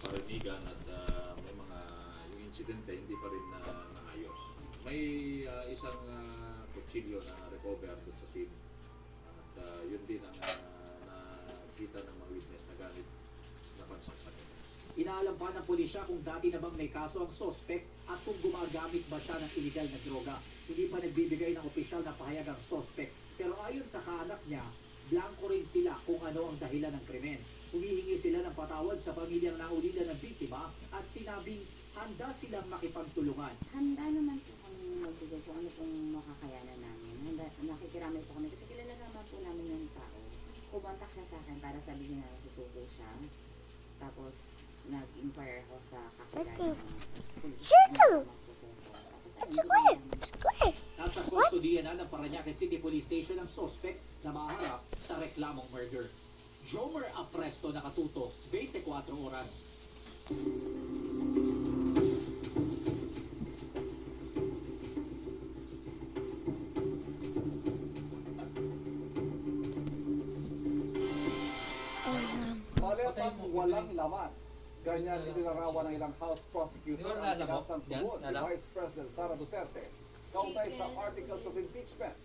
parinigan at may mga yung insidente hindi pa rin naayos. May isang kutsilyo na recover doon sa scene at yun din ang nakita ng mga witness na gamit na pansaksakin. Inaalam pa ng pulisya kung dati na bang may kaso ang sospek at kung gumagamit ba siya ng iligal na droga. Hindi pa nagbibigay ng opisyal na pahayag ang sospek. Pero ayon sa kaanak niya, blanco rin sila kung ano ang dahilan ng krimen. Humihingi sila ng patawad sa pamilyang naulila ng biktima at sinabing handa silang makipagtulungan. Handa naman po kami magbigay kung ano pong makakayanan namin. Nakikiramay po kami kasi kilala naman po namin yung tao. Kumontak siya sa akin para sabihin na susuko siya. Tapos nag-inquire ako sa kakilala ng pulis. Nasa kustodiya na ng Parañaque City Police Station ang sospek na maharap sa reklamong murder. Jomer Apresto nakatuto, 24 oras. Maletang walang laman. Ganyan inilarawan ng ilang House Prosecutor ang pinasang tugon ni Vice President Sara Duterte kaugnay sa articles of impeachment.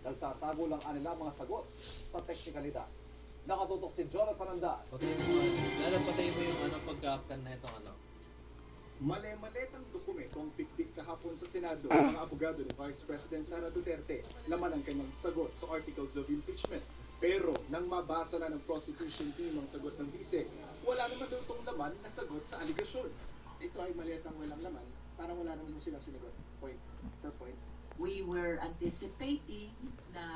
Nagtatago lang anila mga sagot sa teknikalidad. Nakatutok si Jonathan Andal. Patayin mo yung pagka-can na itong Mali-maletang dokumentong pikpik kahapon sa Senado ang mga abogado ni Vice President Sara Duterte laman ang kanyang sagot sa articles of impeachment. Pero nang mabasa na ng prosecution team ang sagot ng bise, wala naman daw itong laman na sagot sa aligasyon. Ito ay maletang walang laman, parang wala naman mo silang sinagot. Point per point. We were anticipating na